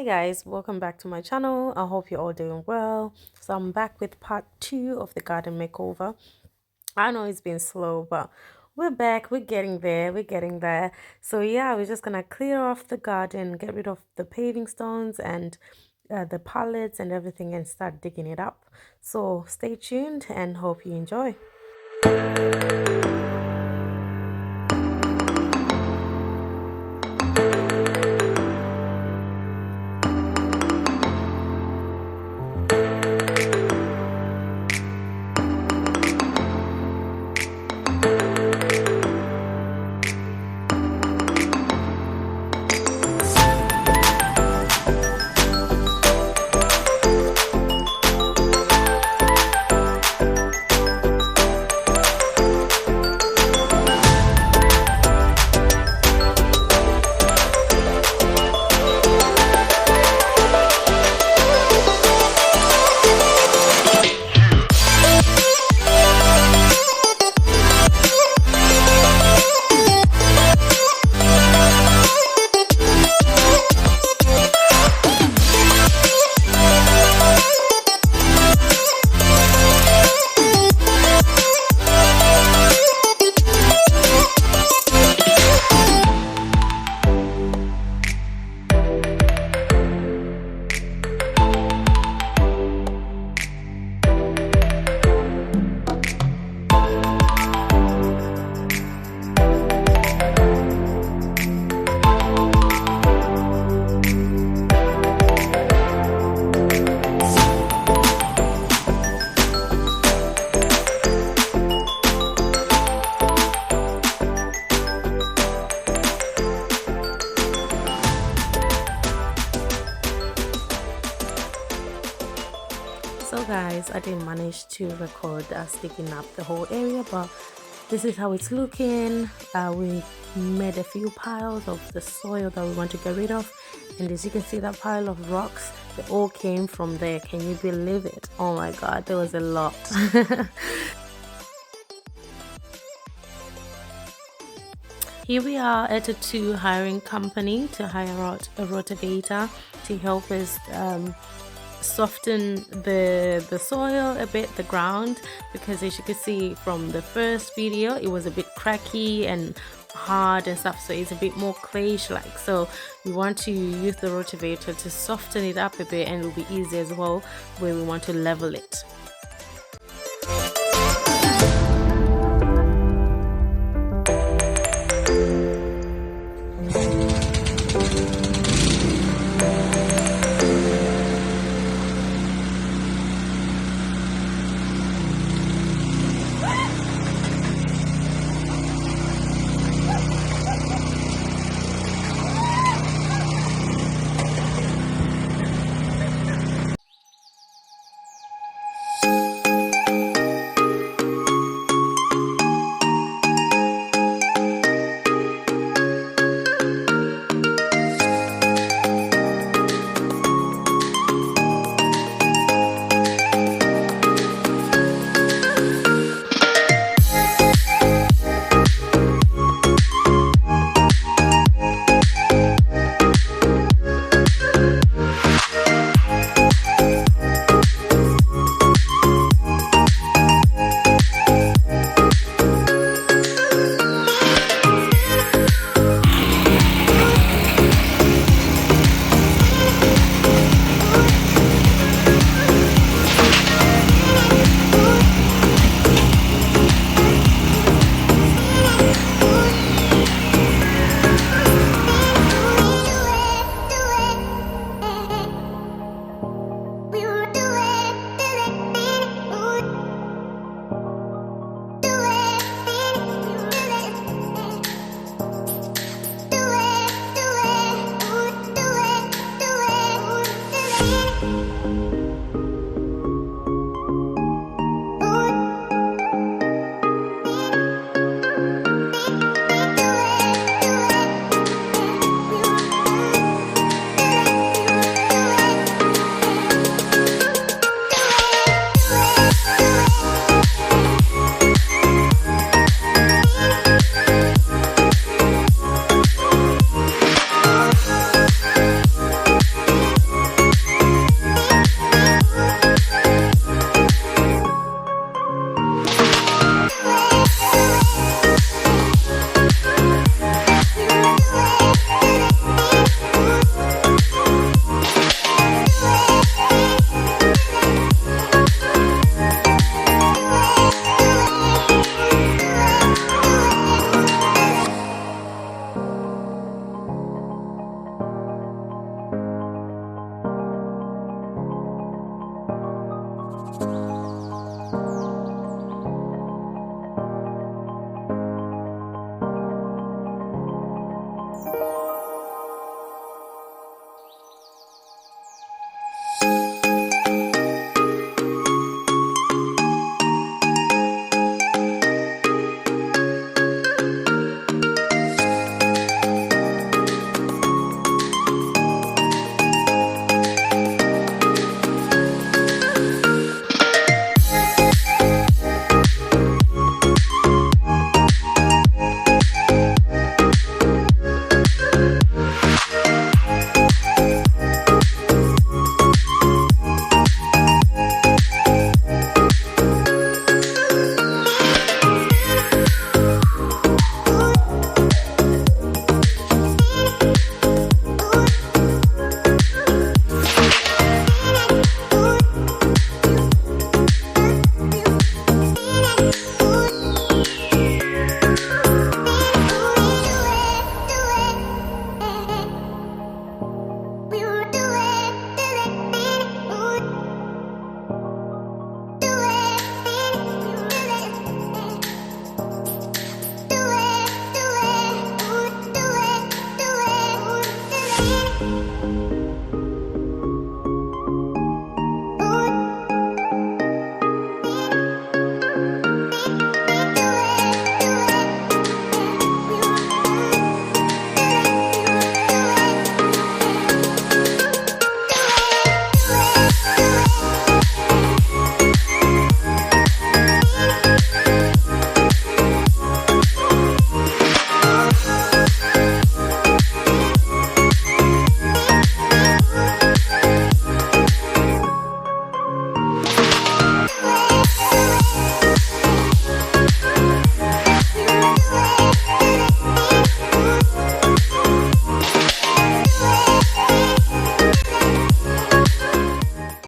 Guys, welcome back to my channel. I hope you're all doing well. So I'm back with part 2 of the garden makeover. I know it's been slow, but we're back. We're getting there. So yeah, we're just gonna clear off the garden, get rid of the paving stones and the pallets and everything, and start digging it up. So stay tuned and hope you enjoy. So guys, I didn't manage to record us digging up the whole area, but this is how it's looking. We made a few piles of the soil that we want to get rid of, and as you can see, that pile of rocks, they all came from there. Can you believe it? Oh my god, there was a lot. Here we are at a hiring company to hire out a rotavator to help us soften the soil a bit, the ground, because as you can see from the first video, it was a bit cracky and hard and stuff, so it's a bit more clayish like. So we want to use the rotavator to soften it up a bit, and it will be easy as well where we want to level it.